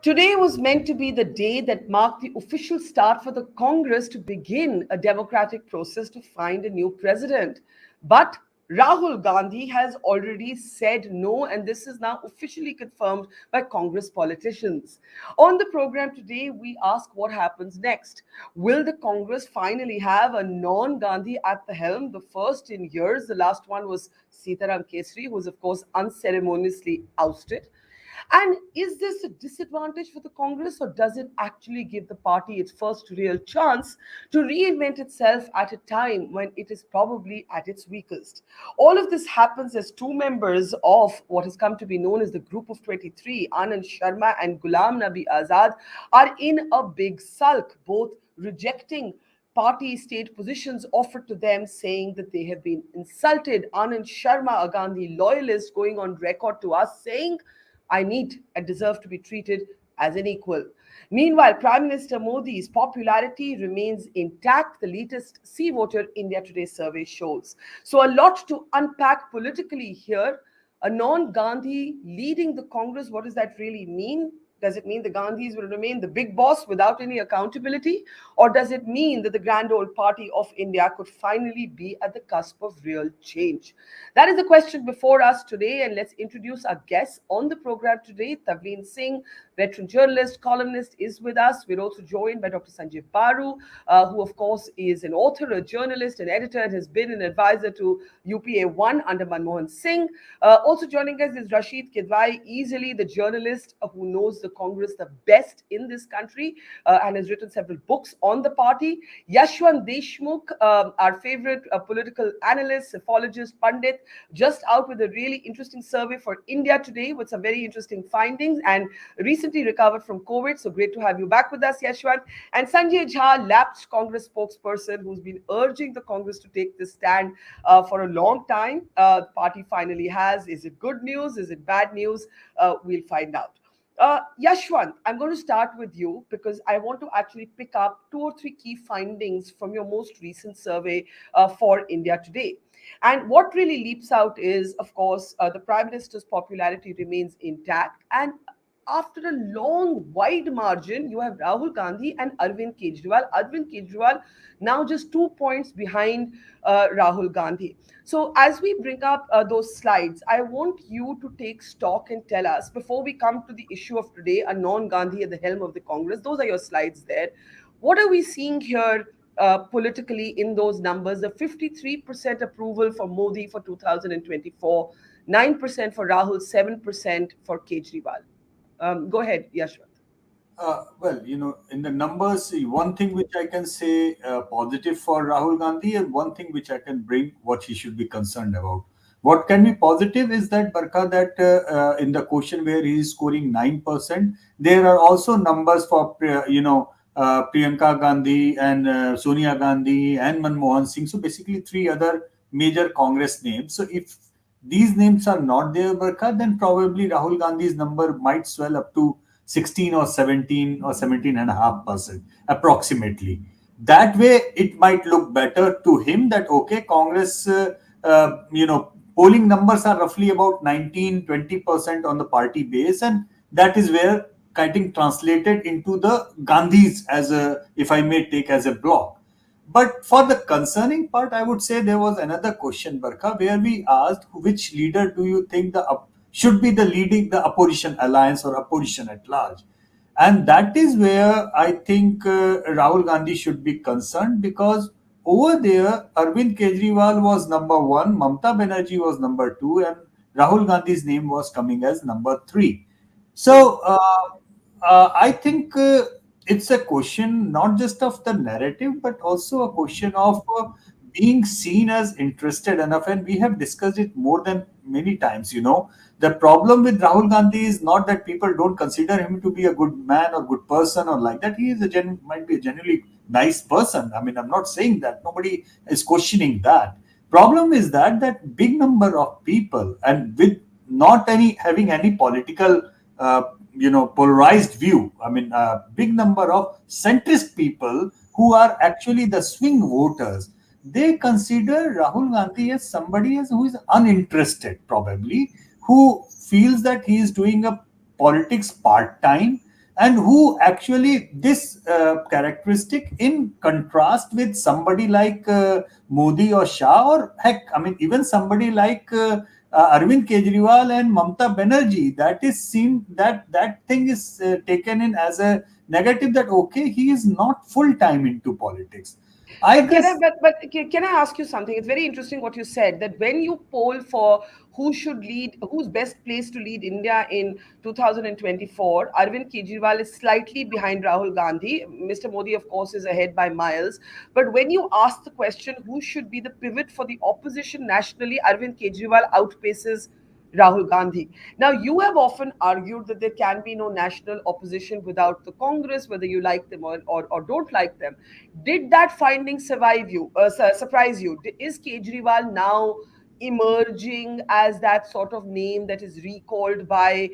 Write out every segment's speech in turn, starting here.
Today was meant to be the day that marked the official start for the Congress to begin a democratic process to find a new president. But Rahul Gandhi has already said no, and this is now officially confirmed by Congress politicians. On the program today, we ask what happens next. Will the Congress finally have a non Gandhi at the helm, the first in years? The last one was Sitaram Kesri, who was, of course, unceremoniously ousted. And is this a disadvantage for the Congress, or does it actually give the party its first real chance to reinvent itself at a time when it is probably at its weakest? All of this happens as two members of what has come to be known as the Group of 23, Anand Sharma and Ghulam Nabi Azad, are in a big sulk, both rejecting party state positions offered to them, saying that they have been insulted. Anand Sharma, a Gandhi loyalist, going on record to us saying, I need and deserve to be treated as an equal. Meanwhile, Prime Minister Modi's popularity remains intact, the latest Sea Voter India Today survey shows. So, a lot to unpack politically here. A non Gandhi leading the Congress, what does that really mean? Does it mean the Gandhis will remain the big boss without any accountability? Or does it mean that the grand old party of India could finally be at the cusp of real change? That is the question before us today. And let's introduce our guests on the program today. Tavleen Singh, veteran journalist, columnist, is with us. We're also joined by Dr. Sanjay, who, of course, is an author, a journalist, an editor, and has been an advisor to UPA 1 under Manmohan Singh. Also joining us is Rasheed Kidwai, easily the journalist who knows the Congress the best in this country and has written several books on the party. Yashwant Deshmukh, our favorite political analyst, psephologist, pundit, just out with a really interesting survey for India Today with some very interesting findings and recently recovered from COVID. So great to have you back with us, Yashwant. And Sanjay Jha, lapsed Congress spokesperson who's been urging the Congress to take this stand for a long time. The party finally has. Is it good news? Is it bad news? We'll find out. Yashwant, I'm going to start with you because I want to actually pick up two or three key findings from your most recent survey for India Today. And what really leaps out is, of course, the Prime Minister's popularity remains intact. And after a long, wide margin, you have Rahul Gandhi and Arvind Kejriwal. Arvind Kejriwal now just 2 points behind Rahul Gandhi. So, as we bring up those slides, I want you to take stock and tell us, before we come to the issue of today, a non Gandhi at the helm of the Congress. Those are your slides there. What are we seeing here politically in those numbers? The 53% approval for Modi for 2024, 9% for Rahul, 7% for Kejriwal. Go ahead, Yashwant. In the numbers, one thing which I can say positive for Rahul Gandhi, and one thing which I can bring what he should be concerned about. What can be positive is that, Barkha, that in the question where he is scoring 9%, there are also numbers for, Priyanka Gandhi and Sonia Gandhi and Manmohan Singh. So basically three other major Congress names. So if these names are not there, Barkha, then probably Rahul Gandhi's number might swell up to 16 or 17 or 17.5% approximately. That way, it might look better to him that, okay, Congress, polling numbers are roughly about 19-20% on the party base. And that is where getting translated into the Gandhis as a, if I may take as a block. But for the concerning part, I would say there was another question, Barkha, where we asked which leader do you think should be the leading the opposition alliance or opposition at large. And that is where I think Rahul Gandhi should be concerned, because over there, Arvind Kejriwal was number one, Mamata Banerjee was number two, and Rahul Gandhi's name was coming as number three. So I think it's a question not just of the narrative, but also a question of being seen as interested enough. And we have discussed it more than many times. The problem with Rahul Gandhi is not that people don't consider him to be a good man or good person or like that. He is might be a genuinely nice person. I mean, I'm not saying that. Nobody is questioning that. Problem is that big number of people, and with not having any political polarized view. I mean, a big number of centrist people who are actually the swing voters, they consider Rahul Gandhi as somebody who is uninterested, probably, who feels that he is doing a politics part-time, and who actually this characteristic in contrast with somebody like Modi or Shah, or heck, I mean, even somebody like Arvind Kejriwal and Mamta Banerjee, that is seen, that thing is taken in as a negative, that okay, he is not full time into politics. I But guess. can I ask you something? It's very interesting what you said, that when you poll for who should lead, who's best placed to lead India in 2024, Arvind Kejriwal is slightly behind Rahul Gandhi. Mr. Modi, of course, is ahead by miles. But when you ask the question, who should be the pivot for the opposition nationally, Arvind Kejriwal outpaces Rahul Gandhi. Now, you have often argued that there can be no national opposition without the Congress, whether you like them or don't like them. Did that finding surprise you? Is Kejriwal now emerging as that sort of name that is recalled by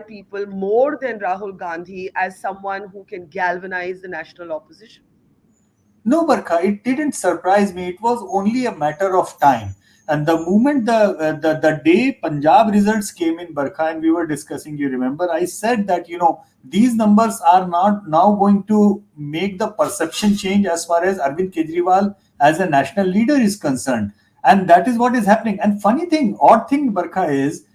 people more than Rahul Gandhi as someone who can galvanize the national opposition? No, Barkha, it didn't surprise me. It was only a matter of time. And the moment the day Punjab results came in, Barkha, and we were discussing, you remember, I said that, these numbers are not now going to make the perception change as far as Arvind Kejriwal as a national leader is concerned. And that is what is happening. And funny thing, odd thing, Barkha, is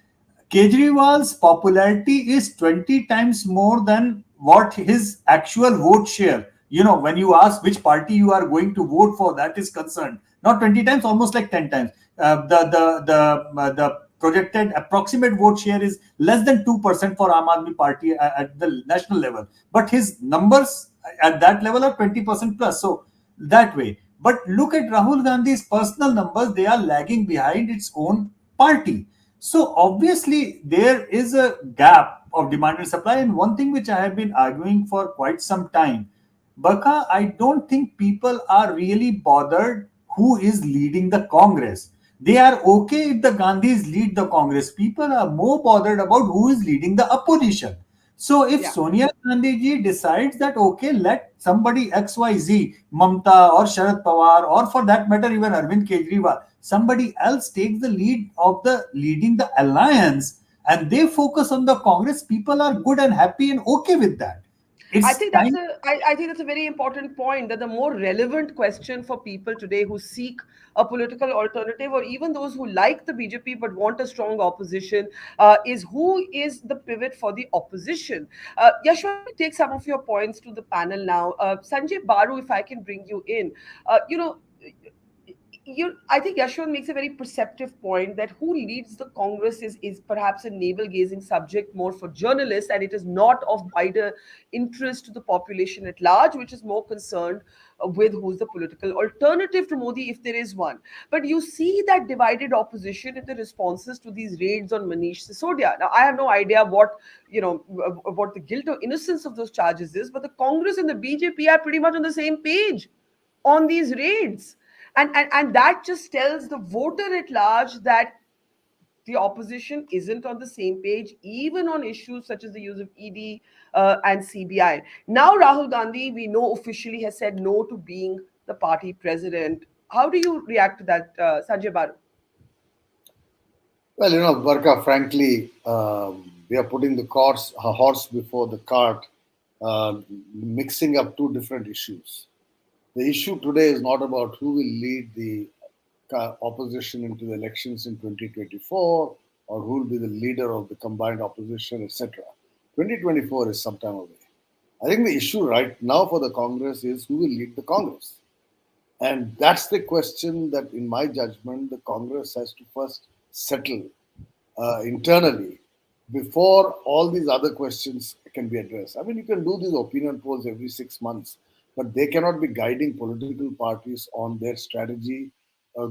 Kejriwal's popularity is 20 times more than what his actual vote share. When you ask which party you are going to vote for, that is concerned. Not 20 times, almost like 10 times. The projected approximate vote share is less than 2% for Aam Aadmi Party at the national level. But his numbers at that level are 20% plus. So that way. But look at Rahul Gandhi's personal numbers, they are lagging behind its own party. So obviously there is a gap of demand and supply. And one thing which I have been arguing for quite some time, Baka, I don't think people are really bothered who is leading the Congress. They are okay if the Gandhis lead the Congress. People are more bothered about who is leading the opposition. So if Yeah. Sonia Gandhi ji decides that okay, let somebody XYZ, Mamta or Sharad Pawar, or for that matter even Arvind Kejriwal, somebody else takes the lead of the leading the alliance, and they focus on the Congress, people are good and happy and okay with that. It's time. I think that's a very important point, that the more relevant question for people today who seek a political alternative, or even those who like the BJP but want a strong opposition, is who is the pivot for the opposition. Yashwant, let me take some of your points to the panel now. Sanjay Baru, if I can bring you in. You know, I think Yashwant makes a very perceptive point that who leads the Congress is perhaps a navel gazing subject more for journalists, and it is not of wider interest to the population at large, which is more concerned with who's the political alternative to Modi, if there is one. But you see that divided opposition in the responses to these raids on Manish Sisodia. Now, I have no idea what the guilt or innocence of those charges is, but the Congress and the BJP are pretty much on the same page on these raids. And that just tells the voter at large that the opposition isn't on the same page, even on issues such as the use of ED and CBI. Now, Rahul Gandhi, we know officially has said no to being the party president. How do you react to that, Sanjay Baru? Well, Barkha, frankly, we are putting the horse before the cart, mixing up two different issues. The issue today is not about who will lead the opposition into the elections in 2024, or who will be the leader of the combined opposition, etc. 2024 is some time away. I think the issue right now for the Congress is who will lead the Congress. And that's the question that, in my judgment, the Congress has to first settle internally before all these other questions can be addressed. I mean, you can do these opinion polls every 6 months, but they cannot be guiding political parties on their strategy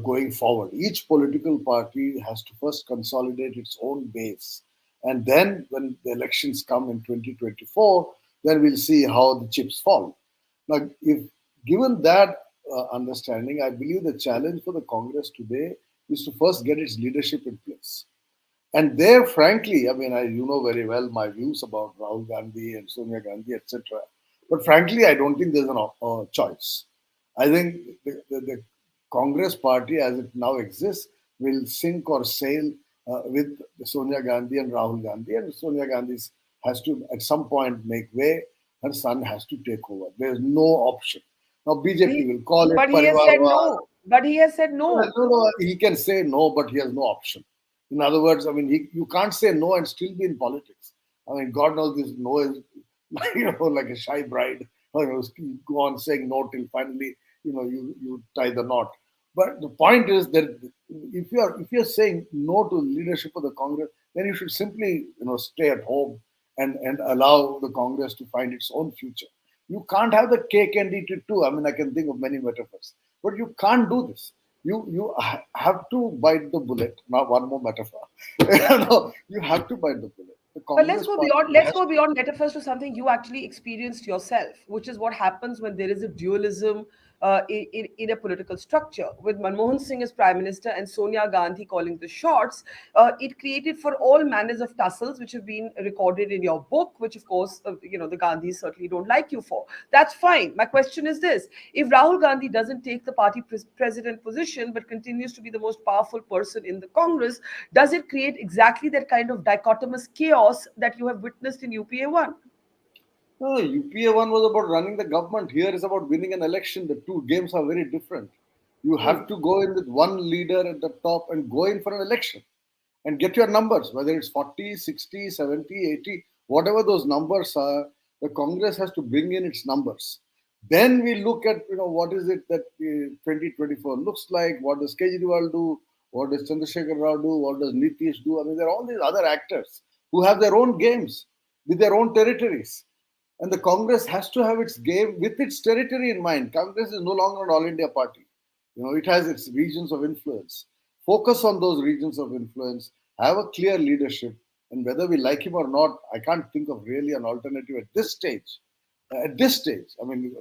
going forward. Each political party has to first consolidate its own base. And then when the elections come in 2024, then we'll see how the chips fall. Now, if given that understanding, I believe the challenge for the Congress today is to first get its leadership in place. And there, frankly, I mean, you know very well my views about Rahul Gandhi and Sonia Gandhi, etc. But frankly, I don't think there's a choice. I think the Congress party, as it now exists, will sink or sail with Sonia Gandhi and Rahul Gandhi. And Sonia Gandhi's has to at some point make way. Her son has to take over. There is no option. Now BJP He, will call it but he has said Parivarwad. no. But he has said No, no. no, he can say no, but he has no option. In other words, I mean, you can't say no and still be in politics. I mean, God knows this no is, like a shy bride. You go on saying no till finally, you tie the knot. But the point is that if you're saying no to leadership of the Congress, then you should simply, stay at home and allow the Congress to find its own future. You can't have the cake and eat it too. I mean, I can think of many metaphors, but you can't do this. You have to bite the bullet. Now, one more metaphor. You have to bite the bullet. The But let's Congress go party beyond. Let's has go beyond metaphors to something you actually experienced yourself, which is what happens when there is a dualism in a political structure. With Manmohan Singh as prime minister and Sonia Gandhi calling the shots, it created for all manners of tussles, which have been recorded in your book, which of course the Gandhis certainly don't like you for. That's fine. My question is this: if Rahul Gandhi doesn't take the party president position but continues to be the most powerful person in the Congress, does it create exactly that kind of dichotomous chaos that you have witnessed in UPA 1? No, UPA one was about running the government. Here is about winning an election. The two games are very different. You have to go in with one leader at the top and go in for an election and get your numbers, whether it's 40, 60, 70, 80, whatever those numbers are, the Congress has to bring in its numbers. Then we look at, what is it that 2024 looks like, what does Kejriwal do, what does Chandrasekhar Rao do, what does Nitish do. I mean, there are all these other actors who have their own games with their own territories. And the Congress has to have its game with its territory in mind. Congress is no longer an all India party. It has its regions of influence. Focus on those regions of influence, have a clear leadership, and whether we like him or not, I can't think of really an alternative at this stage. At this stage, I mean,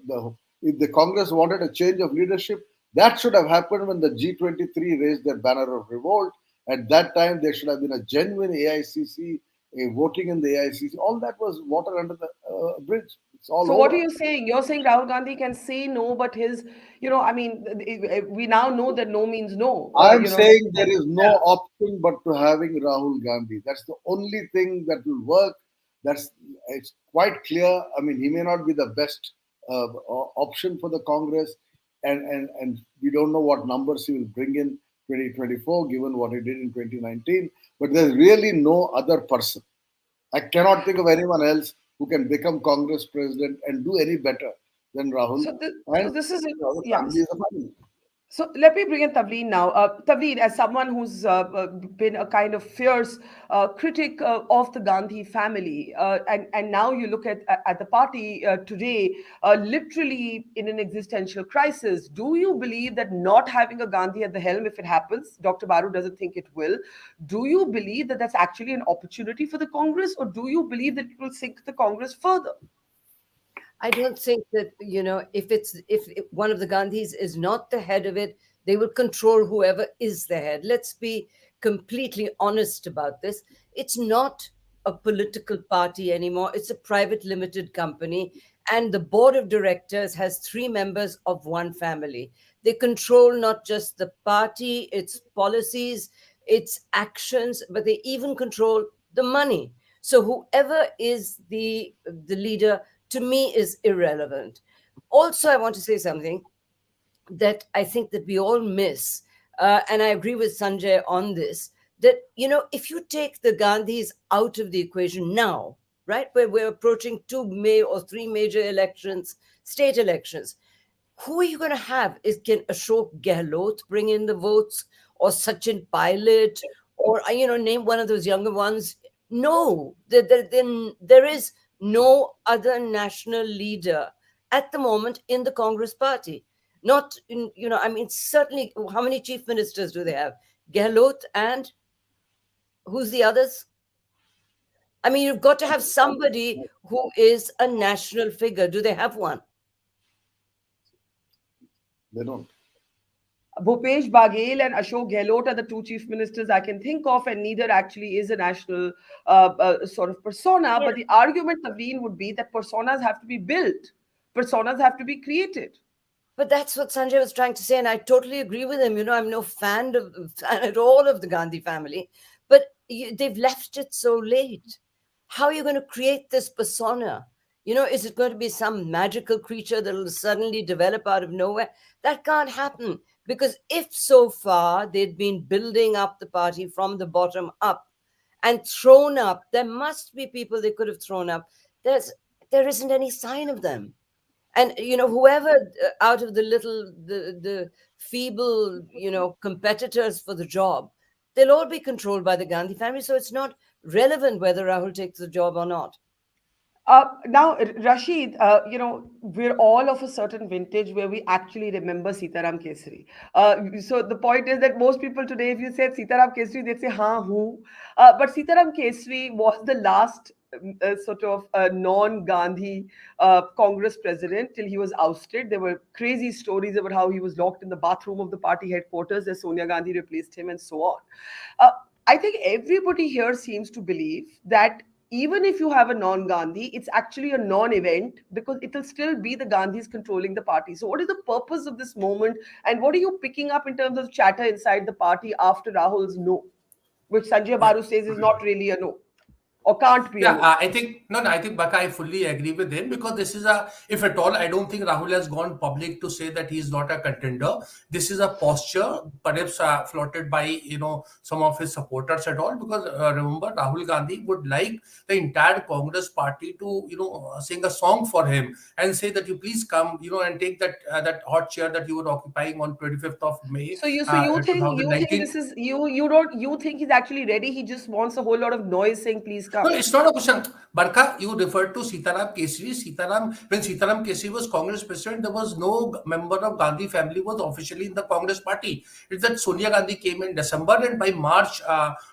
if the Congress wanted a change of leadership, that should have happened when the G23 raised their banner of revolt. At that time, there should have been a genuine AICC, a voting in the AICC. All that was water under the bridge. It's all So what are over. you saying? You're saying Rahul Gandhi can say no, but I mean, we now know that no means no. I'm saying there is no Yeah. option but to having Rahul Gandhi. That's the only thing that will work. It's quite clear. I mean, he may not be the best option for the Congress, and we don't know what numbers he will bring in 2024, given what he did in 2019. But there's really no other person. I cannot think of anyone else who can become Congress president and do any better than Rahul. So And this is the yeah. family is a family. So let me bring in Tavleen now. Tavleen, as someone who's been a kind of fierce critic of the Gandhi family, and now you look at the party today, literally in an existential crisis. Do you believe that not having a Gandhi at the helm, if it happens, Dr. Baru doesn't think it will, do you believe that that's actually an opportunity for the Congress, or do you believe that it will sink the Congress further? I don't think that, if one of the Gandhis is not the head of it, they will control whoever is the head. Let's be completely honest about this. It's not a political party anymore. It's a private limited company, and the board of directors has three members of one family. They control not just the party, its policies, its actions, but they even control the money. So whoever is the leader, to me, is irrelevant. Also, I want to say something that I think that we all miss, and I agree with Sanjay on this, that, if you take the Gandhis out of the equation now, right, where we're approaching three major elections, state elections, who are you going to have? Can Ashok Gehlot bring in the votes, or Sachin Pilot, or name one of those younger ones? No, there is no other national leader at the moment in the Congress party. Not in, I mean, certainly, how many chief ministers do they have? Gehlot, and who's the others? I mean, you've got to have somebody who is a national figure. Do they have one? They don't. Bhupesh Baghel and Ashok Gehlot are the two chief ministers I can think of, and neither actually is a national sort of persona. Yeah. But the argument, Tavleen, would be that personas have to be built, personas have to be created. But that's what Sanjay was trying to say, and I totally agree with him. I'm no fan at all of the Gandhi family, but they've left it so late. How are you going to create this persona? Is it going to be some magical creature that will suddenly develop out of nowhere? That can't happen, because if so far they'd been building up the party from the bottom up and thrown up, there must be people they could have thrown up. There isn't any sign of them. And whoever out of the feeble competitors for the job, they'll all be controlled by the Gandhi family, so it's not relevant whether Rahul takes the job or not. Now, Rasheed, we're all of a certain vintage where we actually remember Sitaram Kesari. So the point is that most people today, if you said Sitaram Kesari, they'd say, "Haan, who?" But Sitaram Kesari was the last sort of non-Gandhi Congress president till he was ousted. There were crazy stories about how he was locked in the bathroom of the party headquarters as Sonia Gandhi replaced him, and so on. Uh, I think everybody here seems to believe that even if you have a non-Gandhi, it's actually a non-event because it'll still be the Gandhis controlling the party. So, what is the purpose of this moment, and what are you picking up in terms of chatter inside the party after Rahul's no, which Sanjay Yeah. Baru says is not really a no or can't be a Yeah, no? I think no, no. I think Baka, I fully agree with him because this is a, if at all, I don't think Rahul has gone public to say that he is not a contender. This is a posture, perhaps floated by some of his supporters at all. Because remember, Rahul Gandhi would like the entire Congress party to sing a song for him and say that you please come and take that hot chair that you were occupying on 25th of May, So you think 2019. this is you think he's actually ready? He just wants a whole lot of noise saying please No, come. it's not a question. Barkha, you referred to Sitaram Kesri. When Sitaram Kesri was Congress president, there was no member of Gandhi family was officially in the Congress party. It's that Sonia Gandhi came in December, and by March,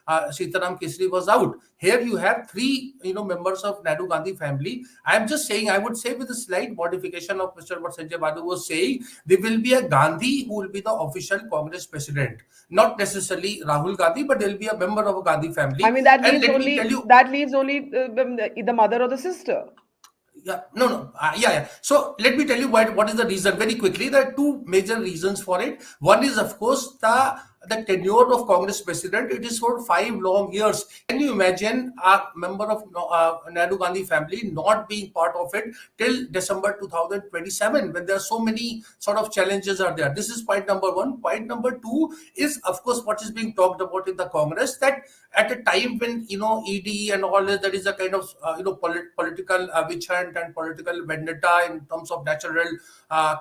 Sitaram Kesri was out. Here you have three, members of Nehru Gandhi family. I am just saying, I would say with a slight modification of Mr. What Sanjay Badu was saying, there will be a Gandhi who will be the official Congress president. Not necessarily Rahul Gandhi, but there will be a member of a Gandhi I family. mean, And let me tell you, that leaves only the mother or the sister. yeah, no, no, yeah. So let me tell you what is the reason very quickly. There are two major reasons for it. One is, of course, the tenure of Congress president. It is for 5 long years. Can you imagine a member of Nehru Gandhi family not being part of it till December 2027 when there are so many sort of challenges are there? This is point number one. Point number two is, of course, what is being talked about in the Congress, that at a time when ED and all this, there is a kind of political witch hunt and political vendetta in terms of natural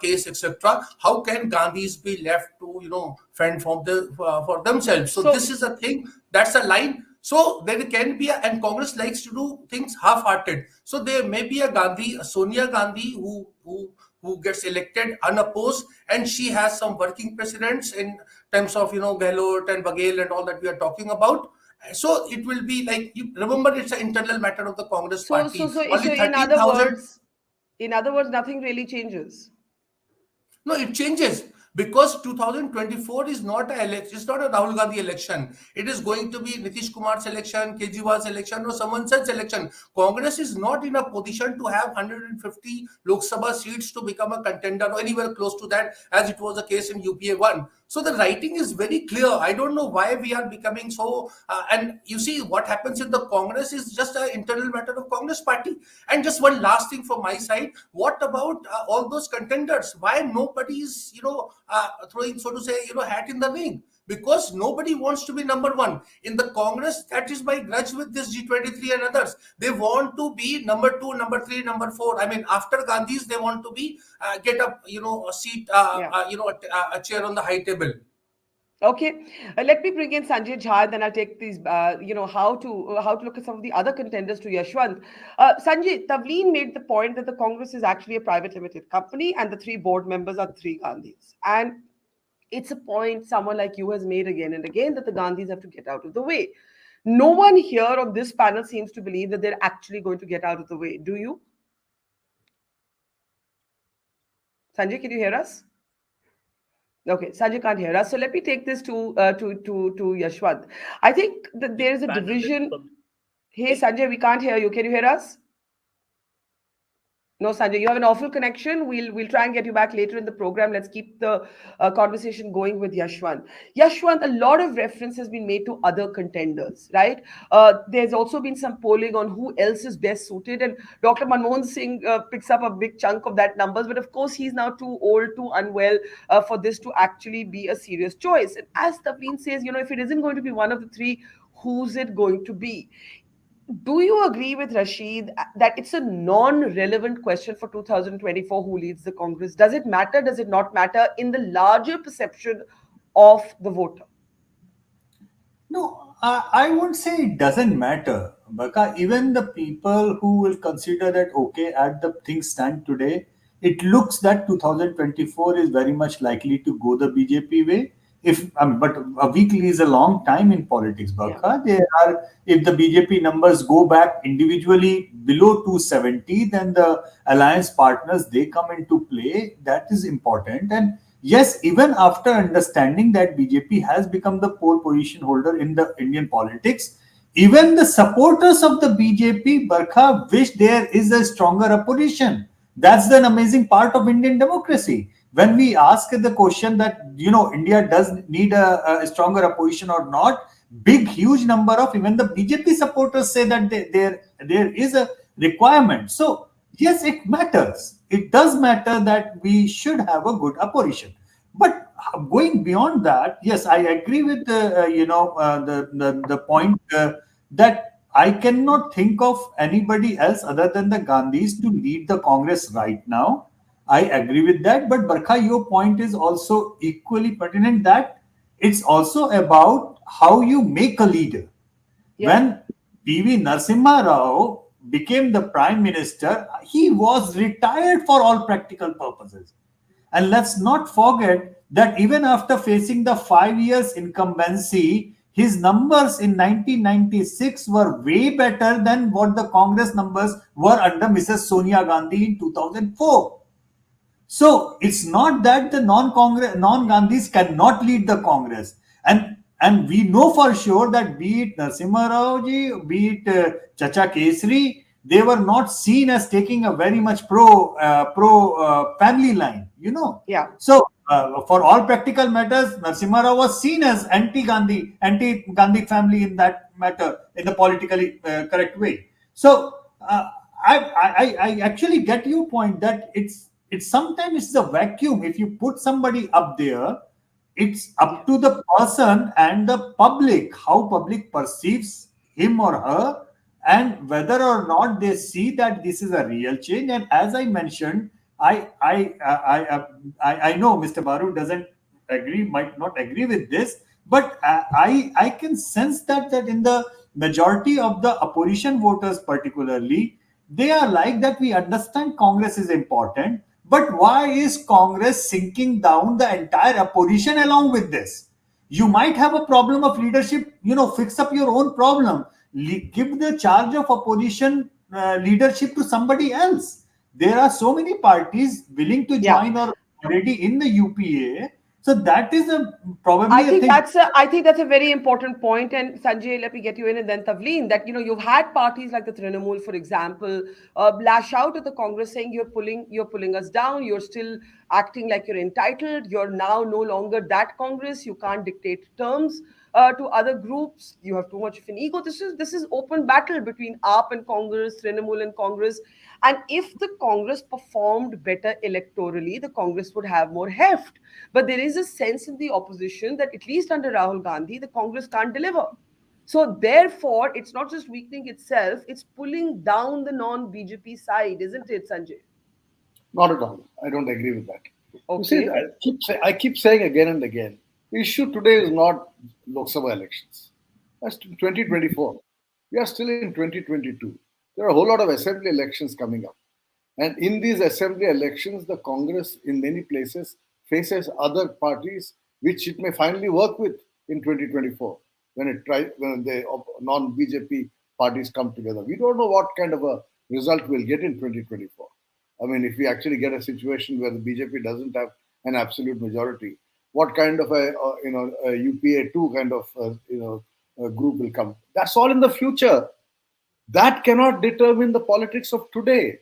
case, etc. How can Gandhis be left to fend for themselves? So So this is a thing. That's a line. So there can be and Congress likes to do things half-hearted. So there may be a Sonia Gandhi, who gets elected unopposed, and she has some working precedents in terms of Gehlot and Baghel and all that we are talking about. So it will be like, you remember, it's an internal matter of the Congress so so party. so Only so in other words, nothing really changes. No, it changes because 2024 is not a election. It's not a Rahul Gandhi election. It is going to be Nitish Kumar's election, Kejriwal's election, or someone else's election. Congress is not in a position to have 150 Lok Sabha seats to become a contender or anywhere close to that, as it was the case in UPA 1. So the writing is very clear. I don't know why we are becoming so. And you see, what happens in the Congress is just an internal matter of Congress party. And just one last thing from my side: what about all those contenders? Why nobody is, throwing, so to say, hat in the ring? Because nobody wants to be number one in the Congress. That is my grudge with this G23 and others. They want to be number two, number three, number four. I mean, after Gandhis, they want to be get up, a seat, Yeah. a chair on the high table. Okay, let me bring in Sanjay Jha, then I'll take these, how to look at some of the other contenders to Yashwant. Sanjay, Tavleen made the point that the Congress is actually a private limited company and the three board members are three Gandhis. And it's a point someone like you has made again and again that the Gandhis have to get out of the way. No one here on this panel seems to believe that they're actually going to get out of the way. Do you? Sanjay, can you hear us? Okay, Sanjay can't hear us. So let me take this to Yashwant. I think that there is a Panel with division. Hey Sanjay, we can't hear you. Can you hear us? No, Sanjay, you have an awful connection. We'll try and get you back later in the program. Let's keep the conversation going with Yashwant. Yashwant, a lot of reference has been made to other contenders, right? There's also been some polling on who else is best suited, and Dr. Manmohan Singh picks up a big chunk of that numbers. But of course, he's now too old, too unwell for this to actually be a serious choice. And as Tavleen says, if it isn't going to be one of the three, who's it going to be? Do you agree with Rasheed that it's a non-relevant question for 2024 who leads the Congress? Does it matter? Does it not matter in the larger perception of the voter? No, I won't say it doesn't matter. Because even the people who will consider that, okay, at the things stand today, it looks that 2024 is very much likely to go the BJP way. But a week is a long time in politics, Yeah. Barkha. If the BJP numbers go back individually below 270, then the alliance partners, they come into play. That is important. And yes, even after understanding that BJP has become the pole position holder in the Indian politics, even the supporters of the BJP, Barkha, wish there is a stronger opposition. That's the amazing part of Indian democracy. When we ask the question that, India does need a stronger opposition or not, big, huge number of even the BJP supporters say that there is a requirement. So, yes, it matters. It does matter that we should have a good opposition. But going beyond that, yes, I agree with the point that I cannot think of anybody else other than the Gandhis to lead the Congress right now. I agree with that. But Barkha, your point is also equally pertinent that it's also about how you make a leader. Yeah. When PV Narasimha Rao became the prime minister, he was retired for all practical purposes. And let's not forget that even after facing the 5 years incumbency, his numbers in 1996 were way better than what the Congress numbers were under Mrs. Sonia Gandhi in 2004. So it's not that the non-Gandhis cannot lead the Congress, and we know for sure that be it Narasimha Rao ji, be it Chacha Kesri, they were not seen as taking a very much pro family line, Yeah. So for all practical matters, Narasimha Rao was seen as anti-Gandhi family in that matter in the politically correct way. So I actually get your point that it's sometimes it's the vacuum. If you put somebody up there, it's up to the person and the public how public perceives him or her, and whether or not they see that this is a real change. And as I mentioned, I know Mr. Baru doesn't agree, might not agree with this, but I can sense that in the majority of the opposition voters, particularly, they are like that. We understand Congress is important, but why is Congress sinking down the entire opposition along with this? You might have a problem of leadership, fix up your own problem. Give the charge of opposition leadership to somebody else. There are so many parties willing to Yeah. join or already in the UPA. So that is probably I a think thing. that's a very important point. And Sanjay, let me get you in, and then Tavleen. That you've had parties like the Trinamool, for example, lash out at the Congress saying you're pulling us down. You're still acting like you're entitled. You're now no longer that Congress. You can't dictate terms to other groups. You have too much of an ego. This is open battle between AAP and Congress, Trinamool and Congress. And if the Congress performed better electorally, the Congress would have more heft. But there is a sense in the opposition that at least under Rahul Gandhi, the Congress can't deliver. So therefore, it's not just weakening itself; it's pulling down the non-BJP side, isn't it, Sanjay? Not at all. I don't agree with that. You see, Okay. I keep saying again and again, the issue today is not Lok Sabha elections. That's 2024. We are still in 2022. There are a whole lot of assembly elections coming up. And in these assembly elections, the Congress in many places faces other parties which it may finally work with in 2024 when the non-BJP parties come together. We don't know what kind of a result we'll get in 2024. I mean, if we actually get a situation where the BJP doesn't have an absolute majority, what kind of a UPA two kind of group will come? That's all in the future. That cannot determine the politics of today.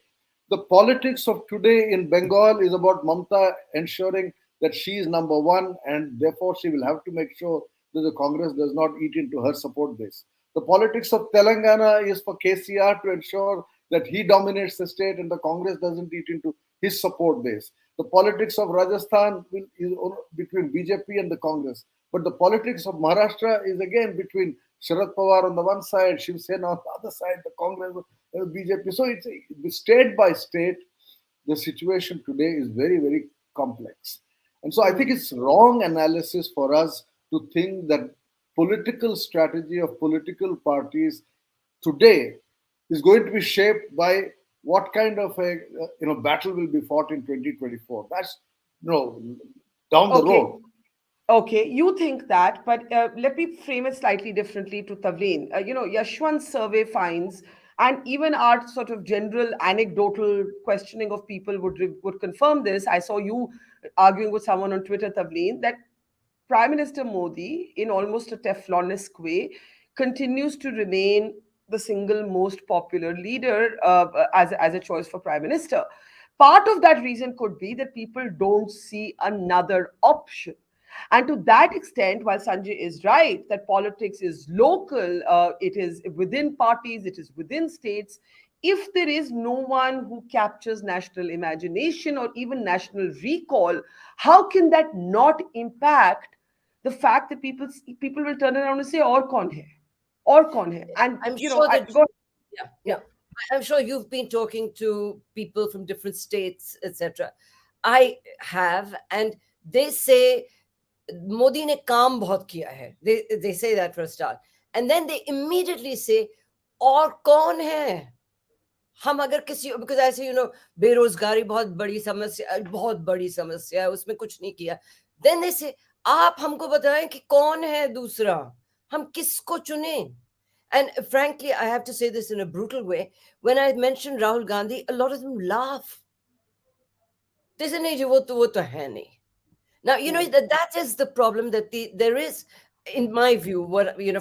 The politics of today in Bengal is about Mamta ensuring that she is number one, and therefore she will have to make sure that the Congress does not eat into her support base. The politics of Telangana is for KCR to ensure that he dominates the state and the Congress doesn't eat into his support base. The politics of Rajasthan is between BJP and the Congress. But the politics of Maharashtra is again between Sharad Pawar on the one side, Shiv Sena on the other side, the Congress, BJP. So it's state by state, the situation today is very, very complex. And so I think it's wrong analysis for us to think that political strategy of political parties today is going to be shaped by what kind of a battle will be fought in 2024. That's down the Okay. road. Okay, you think that, but let me frame it slightly differently to Tavleen. Yashwant's survey finds, and even our sort of general anecdotal questioning of people would confirm this. I saw you arguing with someone on Twitter, Tavleen, that Prime Minister Modi, in almost a Teflonisk way, continues to remain the single most popular leader as a choice for Prime Minister. Part of that reason could be that people don't see another option. And to that extent, while Sanjay is right that politics is local, it is within parties, it is within states, if there is no one who captures national imagination or even national recall, how can that not impact the fact that people will turn around and say, "Or kaun hai? Or kaun hai?" And I'm sure that go. yeah, Yeah. I'm sure you've been talking to people from different states, etc. I have, and they say Modi ne kaam bahut kiya hai. They say that for a start, and then they immediately say, "और कौन है?" हम अगर किसी because I say बेरोजगारी बहुत बड़ी समस्या है, उसमें कुछ नहीं किया. Then they say, आप हमको बताएं कि कौन है दूसरा, हम किसको चुनें. And frankly, I have to say this in a brutal way. When I mentioned Rahul Gandhi, a lot of them laugh. They say, नहीं जी वो तो है नहीं. Now, that is the problem, that there is, in my view,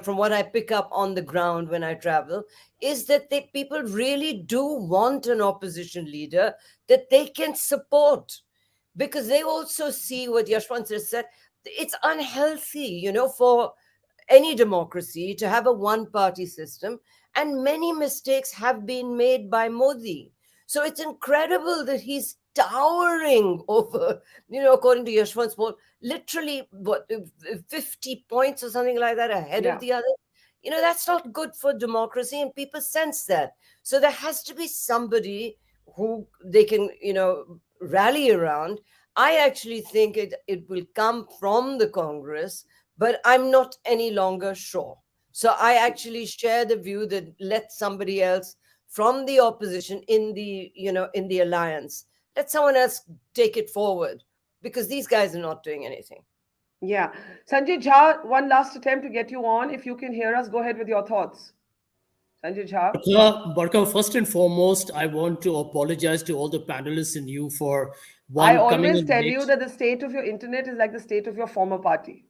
from what I pick up on the ground when I travel, is that people really do want an opposition leader that they can support, because they also see what Yashwant has said. It's unhealthy, for any democracy to have a one-party system, and many mistakes have been made by Modi. So it's incredible that he's towering over, according to Yashwant's poll, literally 50 points or something like that ahead of the other. That's not good for democracy, and people sense that. So there has to be somebody who they can, rally around. I actually think it will come from the Congress, but I'm not any longer sure. So I actually share the view that let somebody else from the opposition in the alliance, let someone else take it forward, because these guys are not doing anything. Yeah. Sanjay Jha, one last attempt to get you on. If you can hear us, go ahead with your thoughts. Sanjay Jha. Barkha, first and foremost, I want to apologize to all the panelists and you for I coming always in tell late. you that the state of your internet is like the state of your former party.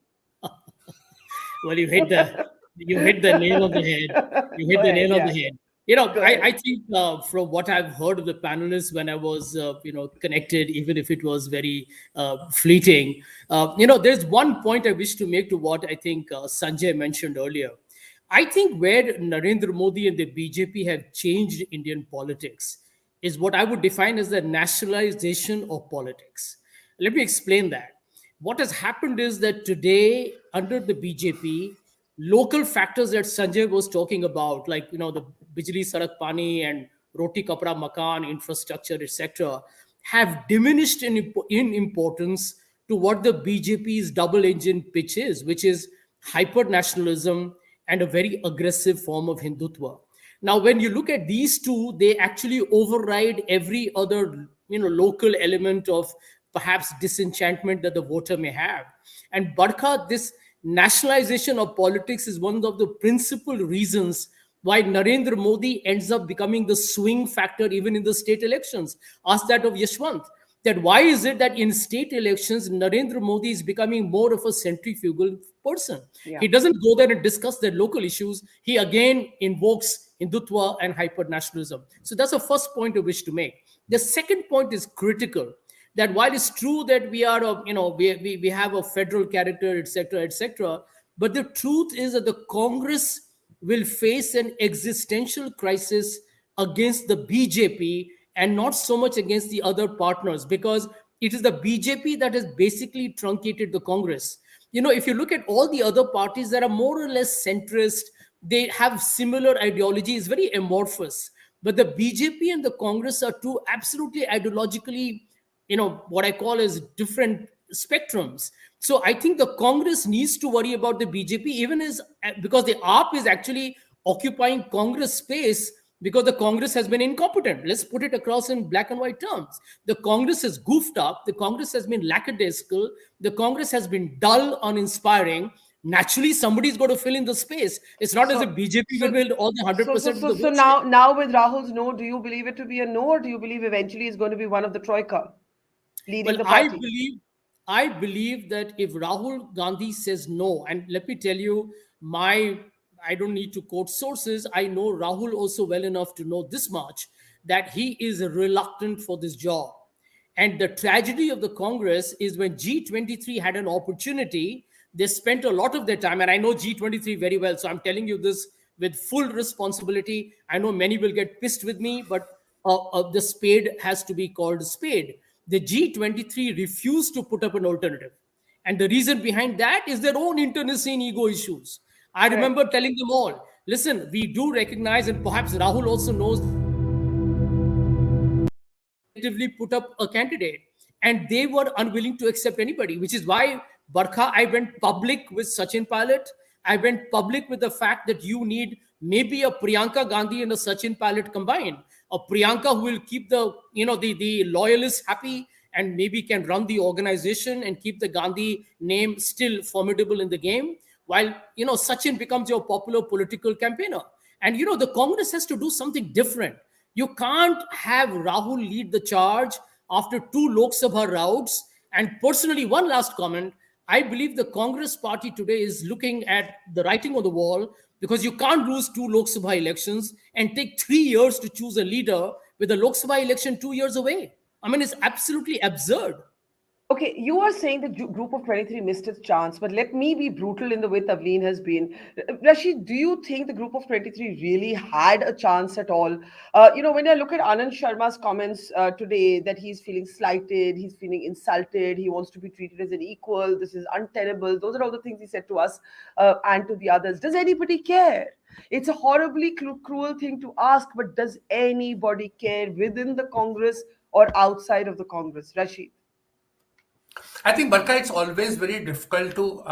Well, you hit the nail on the head. You hit the nail on the head. I think from what I've heard of the panelists when I was, connected, even if it was very fleeting, there's one point I wish to make to what I think Sanjay mentioned earlier. I think where Narendra Modi and the BJP have changed Indian politics is what I would define as the nationalization of politics. Let me explain that. What has happened is that today, under the BJP, local factors that Sanjay was talking about, like the Bijli Sarak Pani and Roti Kapra Makan infrastructure, etc., have diminished in importance to what the BJP's double engine pitch is, which is hyper nationalism and a very aggressive form of Hindutva. Now, when you look at these two, they actually override every other local element of perhaps disenchantment that the voter may have. And Barkha, this nationalization of politics is one of the principal reasons why Narendra Modi ends up becoming the swing factor even in the state elections. Ask that of Yashwant. That why is it that in state elections, Narendra Modi is becoming more of a centrifugal person? Yeah. He doesn't go there and discuss their local issues. He again invokes Hindutva and hyper nationalism. So that's the first point I wish to make. The second point is critical, that while it's true that we are we have a federal character, etc., etc., but the truth is that the Congress will face an existential crisis against the BJP and not so much against the other partners, because it is the BJP that has basically truncated the Congress. If you look at all the other parties that are more or less centrist, they have similar ideologies, very amorphous. But the BJP and the Congress are two absolutely ideologically, what I call as different spectrums. So I think the Congress needs to worry about the BJP, even as because the AAP is actually occupying Congress space because the Congress has been incompetent. Let's put it across in black and white terms. The Congress has goofed up. The Congress has been lackadaisical. The Congress has been dull, uninspiring. Naturally, somebody's got to fill in the space. It's not as if BJP will build all the 100% of the votes. Now with Rahul's no, do you believe it to be a no, or do you believe eventually he's going to be one of the troika leading the party? I believe that if Rahul Gandhi says no, and let me tell you, I don't need to quote sources. I know Rahul also well enough to know this much, that he is reluctant for this job. And the tragedy of the Congress is when G23 had an opportunity, they spent a lot of their time, and I know G23 very well, so I'm telling you this with full responsibility. I know many will get pissed with me, but the spade has to be called a spade. The G23 refused to put up an alternative. And the reason behind that is their own internecine ego issues. I remember telling them all, listen, we do recognize, and perhaps Rahul also knows, put up a candidate, and they were unwilling to accept anybody, which is why, Barkha, I went public with Sachin Pilot. I went public with the fact that you need maybe a Priyanka Gandhi and a Sachin Pilot combined. A Priyanka who will keep the loyalists happy and maybe can run the organization and keep the Gandhi name still formidable in the game, while Sachin becomes your popular political campaigner. And the Congress has to do something different. You can't have Rahul lead the charge after 2 Lok Sabha routes. And personally, one last comment, I believe the Congress party today is looking at the writing on the wall, because you can't lose 2 Lok Sabha elections and take 3 years to choose a leader with the Lok Sabha election 2 years away. I mean, it's absolutely absurd. Okay, you are saying the group of 23 missed its chance, but let me be brutal in the way Tavleen has been. Rasheed, do you think the group of 23 really had a chance at all? When I look at Anand Sharma's comments today, that he's feeling slighted, he's feeling insulted, he wants to be treated as an equal, this is untenable. Those are all the things he said to us and to the others. Does anybody care? It's a horribly cruel thing to ask, but does anybody care within the Congress or outside of the Congress? Rasheed? I think, Barkha, it's always very difficult to,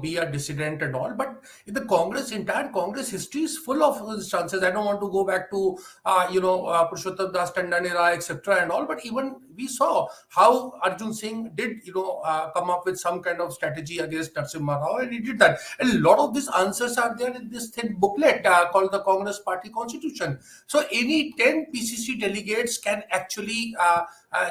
be a dissident and all. But in the Congress, entire Congress history is full of those chances. I don't want to go back to, Purushottam Das Tandon era, etc. and all. But even we saw how Arjun Singh did, come up with some kind of strategy against Narasimha Rao, and he did that. And a lot of these answers are there in this thin booklet called the Congress Party Constitution. So any 10 PCC delegates can actually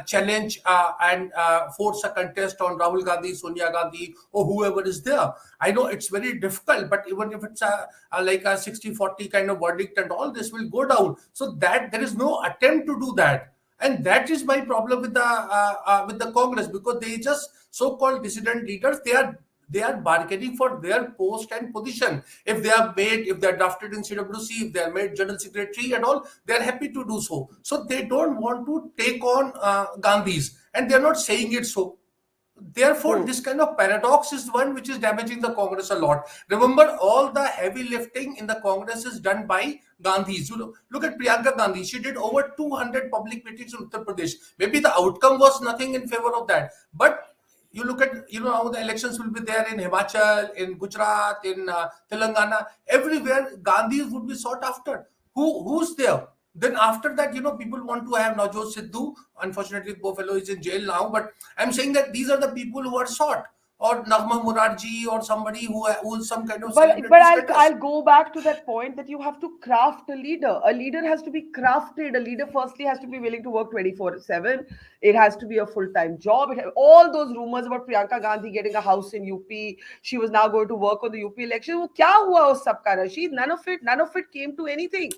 challenge and force a contest on Rahul Gandhi, Sonia Gandhi, or whoever is there. I know it's very difficult, but even if it's like a 60-40 kind of verdict and all, this will go down. So that there is no attempt to do that. And that is my problem with the Congress, because they just so-called dissident leaders, they are bargaining for their post and position. If they are drafted in CWC, if they are made general secretary and all, they are happy to do so. So they don't want to take on Gandhis, and they are not saying it so. Therefore, this kind of paradox is one which is damaging the Congress a lot. Remember, all the heavy lifting in the Congress is done by Gandhis. Look at Priyanka Gandhi. She did over 200 public meetings in Uttar Pradesh. Maybe the outcome was nothing in favor of that, but you look at, how the elections will be there in Himachal, in Gujarat, in Telangana, everywhere Gandhis would be sought after. Who's there? Then after that, people want to have Navjot Sidhu. Unfortunately, poor fellow is in jail now. But I'm saying that these are the people who are sought. Or Nagma Murarji, or somebody who is some kind of celebrity. But I'll go back to that point that you have to craft a leader. A leader has to be crafted. A leader firstly has to be willing to work 24/7. It has to be a full-time job. All those rumors about Priyanka Gandhi getting a house in UP, she was now going to work on the UP election. Wo kya hua us sabka, Rasheed? None of it came to anything.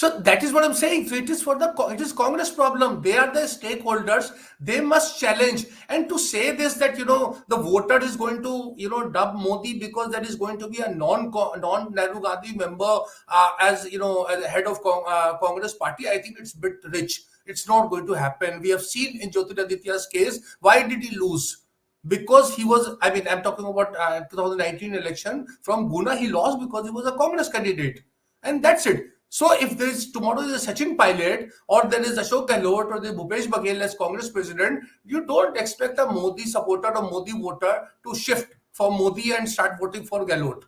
So that is what I'm saying. So it is Congress problem. They are the stakeholders. They must challenge. And to say this, that the voter is going to dub Modi because that is going to be a non-Nehru Gandhi member as as a head of Congress party, I think it's a bit rich. It's not going to happen. We have seen in Jyotiraditya's case, why did he lose? Because he was, I mean, I'm talking about 2019 election. From Guna, he lost because he was a Congress candidate. And that's it. So if there is tomorrow is a Sachin Pilot, or there is Ashok Gehlot, or the Bhupesh Baghel as Congress president, you don't expect a Modi supporter or Modi voter to shift for Modi and start voting for Gehlot.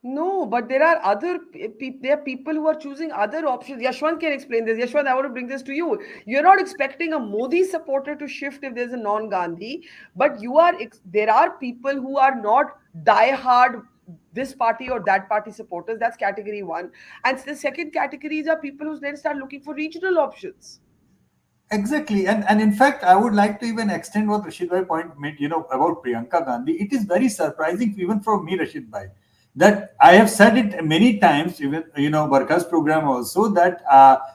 No, but there are other people. There are people who are choosing other options. Yashwant can explain this. Yashwant, I want to bring this to you. You're not expecting a Modi supporter to shift if there's a non-Gandhi, but you are. There are people who are not die-hard this party or that party supporters. That's category one. And the second categories are people who then start looking for regional options. Exactly, and in fact, I would like to even extend what Rashid Bhai point made, about Priyanka Gandhi. It is very surprising, even for me, Rashid Bhai, that I have said it many times, even Barkha's program also, that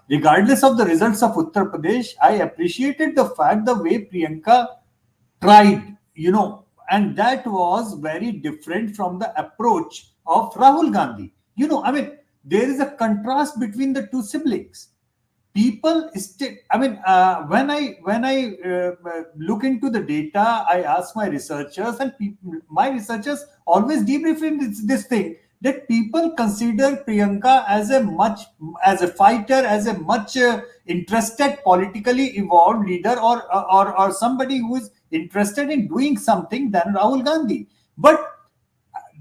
regardless of the results of Uttar Pradesh, I appreciated the fact the way Priyanka tried, and that was very different from the approach of Rahul Gandhi. I mean, there is a contrast between the two siblings. People still, I mean, when I look into the data, I ask my researchers, and my researchers always debrief in this thing, that people consider Priyanka as a fighter, as a much interested, politically evolved leader, or somebody who is interested in doing something than Rahul Gandhi. But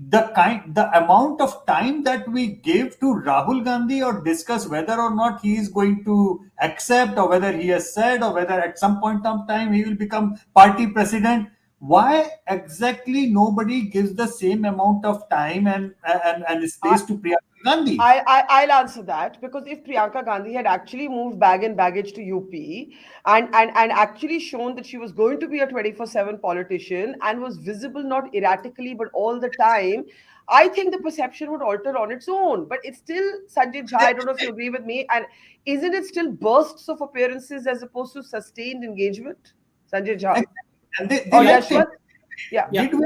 the amount of time that we give to Rahul Gandhi, or discuss whether or not he is going to accept, or whether he has said, or whether at some point of time he will become party president, why exactly nobody gives the same amount of time and space to Priyanka Gandhi? I'll answer that, because if Priyanka Gandhi had actually moved bag and baggage to UP and actually shown that she was going to be a 24/7 politician and was visible not erratically but all the time, I think the perception would alter on its own. But it's still, Sanjay Jha, I don't know if you agree with me, and isn't it still bursts of appearances as opposed to sustained engagement? Sanjay Jha. And they Or left it. Yashwant? Yeah.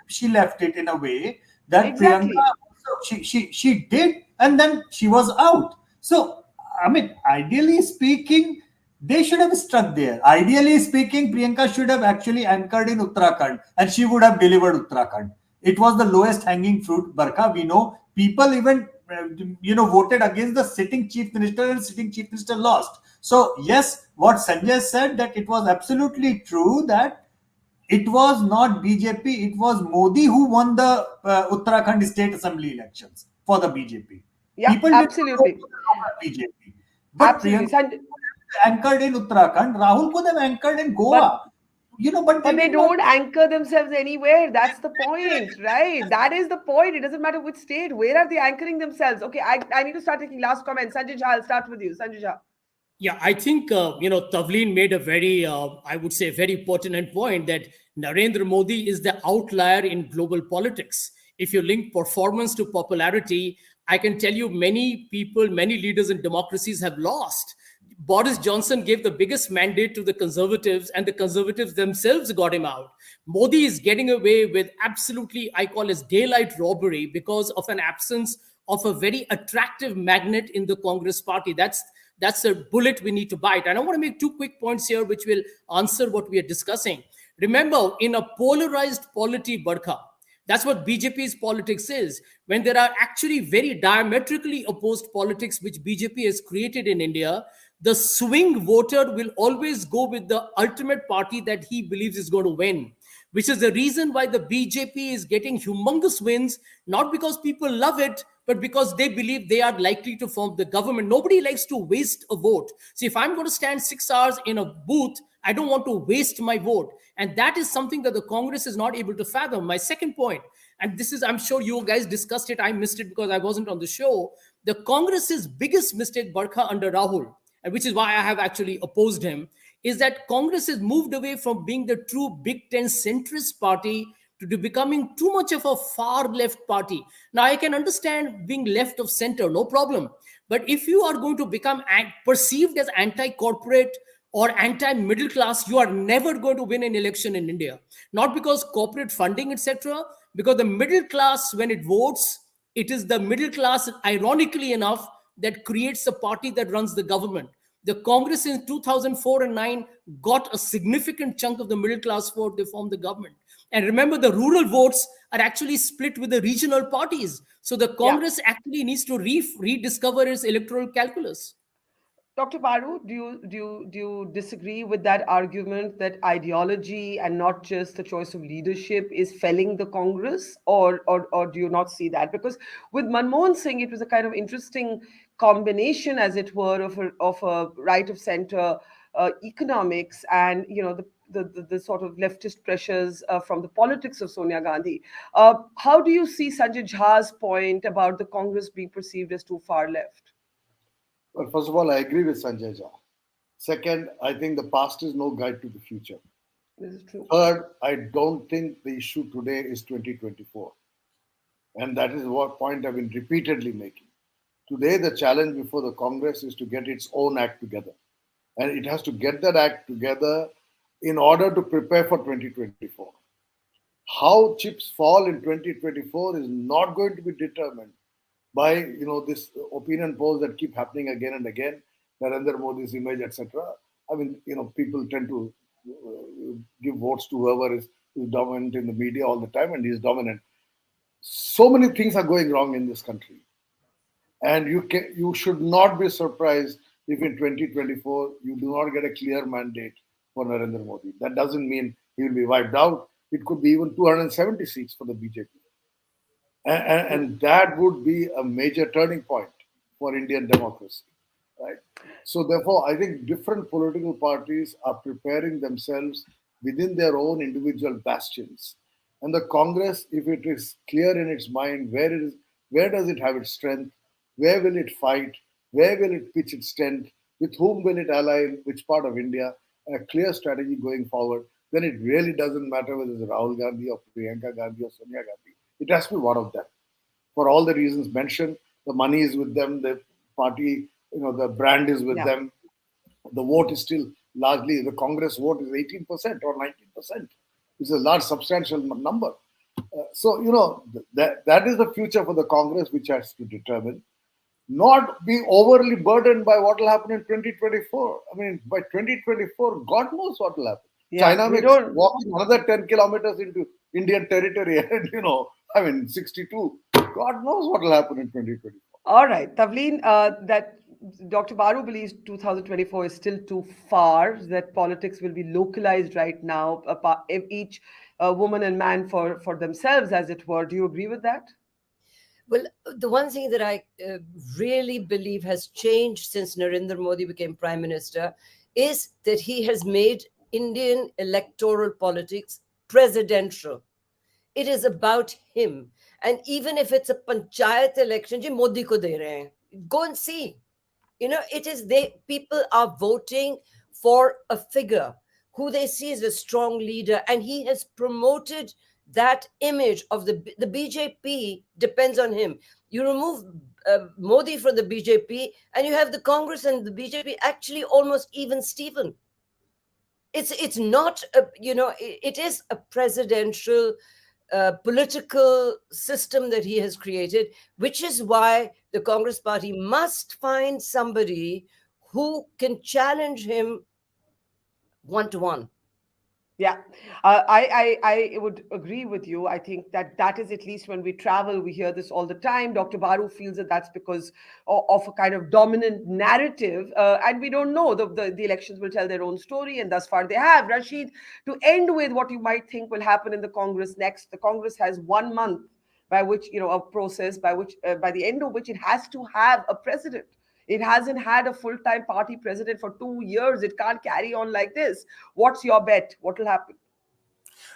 She left it in a way that Exactly. Priyanka also, she did, and then she was out. So I mean, ideally speaking, they should have stuck there. Ideally speaking, Priyanka should have actually anchored in Uttarakhand, and she would have delivered Uttarakhand. It was the lowest hanging fruit, Barkha. We know people even voted against the sitting chief minister, and sitting chief minister lost. So yes, what Sanjay said, that it was absolutely true, that it was not BJP, it was Modi who won the Uttarakhand State Assembly elections for the BJP. Yeah, People did not absolutely. vote for BJP. But Absolutely. Priyanka anchored in Uttarakhand, Rahul could have anchored in Goa. But But they they did not. don't anchor themselves anywhere. That's the point, right? That is the point. It doesn't matter which state. Where are they anchoring themselves? Okay, I need to start taking last comments. Sanjay Jha, I'll start with you. Sanjay Jha. Yeah, I think Tavleen made a very, I would say, very pertinent point that Narendra Modi is the outlier in global politics. If you link performance to popularity, I can tell you many people, many leaders in democracies have lost. Boris Johnson gave the biggest mandate to the Conservatives, and the Conservatives themselves got him out. Modi is getting away with absolutely, I call it daylight robbery, because of an absence of a very attractive magnet in the Congress party. That's a bullet we need to bite. And I want to make two quick points here, which will answer what we are discussing. Remember, in a polarized polity, Barkha, that's what BJP's politics is. When there are actually very diametrically opposed politics, which BJP has created in India, the swing voter will always go with the ultimate party that he believes is going to win, which is the reason why the BJP is getting humongous wins, not because people love it, but because they believe they are likely to form the government. Nobody likes to waste a vote. See, if I'm going to stand 6 hours in a booth, I don't want to waste my vote. And that is something that the Congress is not able to fathom. My second point, and this is, I'm sure you guys discussed it, I missed it because I wasn't on the show. The Congress's biggest mistake, Barkha, under Rahul, and which is why I have actually opposed him, is that Congress has moved away from being the true Big Ten centrist party to becoming too much of a far left party. Now, I can understand being left of center, no problem. But if you are going to become perceived as anti-corporate or anti-middle class, you are never going to win an election in India. Not because corporate funding, etc., because the middle class, when it votes, it is the middle class, ironically enough, that creates the party that runs the government. The Congress in 2004 and 9 got a significant chunk of the middle class vote. They formed the government. And remember, the rural votes are actually split with the regional parties. So the Yeah. Congress actually needs to rediscover its electoral calculus. Dr. Baru, do you disagree with that argument that ideology and not just the choice of leadership is felling the Congress, or do you not see that? Because with Manmohan Singh, it was a kind of interesting combination, as it were, of a right of center economics and the sort of leftist pressures from the politics of Sonia Gandhi. How do you see Sanjay Jha's point about the Congress being perceived as too far left? Well, first of all, I agree with Sanjay Jha. Second, I think the past is no guide to the future. This is true. Third, I don't think the issue today is 2024. And that is what point I've been repeatedly making. Today, the challenge before the Congress is to get its own act together. And it has to get that act together in order to prepare for 2024. How chips fall in 2024 is not going to be determined by this opinion polls that keep happening again and again, Narendra Modi's image, etc. I mean, people tend to give votes to whoever is dominant in the media all the time, and he's dominant. So many things are going wrong in this country, and you should not be surprised if in 2024 you do not get a clear mandate for Narendra Modi. That doesn't mean he will be wiped out. It could be even 270 seats for the BJP. And that would be a major turning point for Indian democracy, right? So therefore, I think different political parties are preparing themselves within their own individual bastions. And the Congress, if it is clear in its mind where does it have its strength, where will it fight, where will it pitch its tent, with whom will it ally in which part of India, and a clear strategy going forward, then it really doesn't matter whether it's Rahul Gandhi or Priyanka Gandhi or Sonia Gandhi. It has to be one of them. For all the reasons mentioned, the money is with them, the party, the brand is with them. The vote is still largely, the Congress vote is 18% or 19%. It's a large, substantial number. That is the future for the Congress, which has to determine. Not be overly burdened by what will happen in 2024. I mean, by 2024, God knows what will happen. Yeah, China may walk another 10 kilometers into Indian territory and, 62. God knows what will happen in 2024. All right, Tavleen, that Dr. Baru believes 2024 is still too far, that politics will be localized right now, each woman and man for themselves, as it were. Do you agree with that? Well, the one thing that I really believe has changed since Narendra Modi became Prime Minister is that he has made Indian electoral politics presidential. It is about him. And even if it's a panchayat election, Modi ko de rahe hain. Go and see. People are voting for a figure who they see as a strong leader, and he has promoted that image of the BJP depends on him. You remove Modi from the BJP, and you have the Congress and the BJP actually almost even Steven. It's not it is a presidential political system that he has created, which is why the Congress party must find somebody who can challenge him one-to-one. Yeah, I would agree with you. I think that is, at least when we travel, we hear this all the time. Dr. Baru feels that that's because of a kind of dominant narrative, and we don't know. The elections will tell their own story, and thus far they have. Rasheed, to end with what you might think will happen in the Congress next, the Congress has 1 month by which, a process by which, by the end of which it has to have a president. It hasn't had a full-time party president for 2 years. It can't carry on like this. What's your bet? What will happen?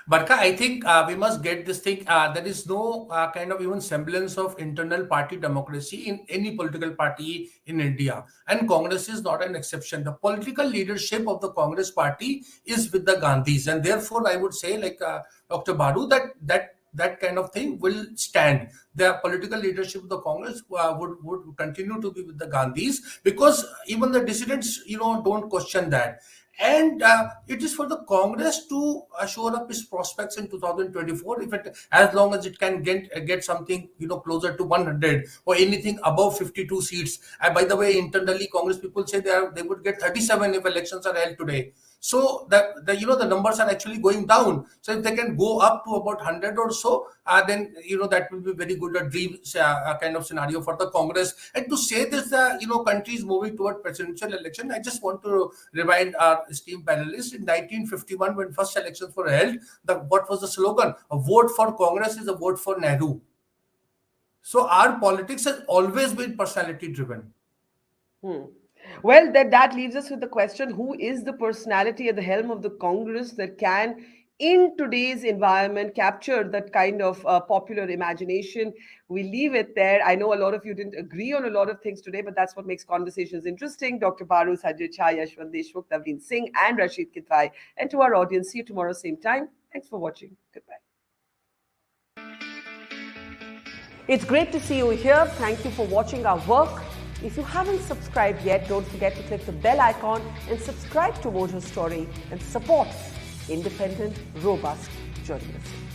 Barkha, I think we must get this thing. There is no kind of even semblance of internal party democracy in any political party in India. And Congress is not an exception. The political leadership of the Congress party is with the Gandhis. And therefore, I would say, like Dr. Baru, that that kind of thing will stand. The political leadership of the Congress would continue to be with the Gandhis, because even the dissidents, don't question that. And it is for the Congress to shore up its prospects in 2024. As long as it can get something closer to 100 or anything above 52 seats. And by the way, internally, Congress people say they would get 37 if elections are held today. So the numbers are actually going down. So if they can go up to about 100 or so, then that will be very good, a dream kind of scenario for the Congress. And to say this, country is moving toward presidential election. I just want to remind our esteemed panelists, in 1951, when first elections were held, what was the slogan? A vote for Congress is a vote for Nehru. So our politics has always been personality driven. Well, that leaves us with the question, who is the personality at the helm of the Congress that can, in today's environment, capture that kind of popular imagination? We leave it there. I know a lot of you didn't agree on a lot of things today, but that's what makes conversations interesting. Dr. Baru, Sanjay, Yashwant, Deshmukh, Tavleen, Singh, and Rasheed Kidwai. And to our audience, see you tomorrow, same time. Thanks for watching. Goodbye. It's great to see you here. Thank you for watching our work. If you haven't subscribed yet, don't forget to click the bell icon and subscribe to Mojo Story and support independent, robust journalism.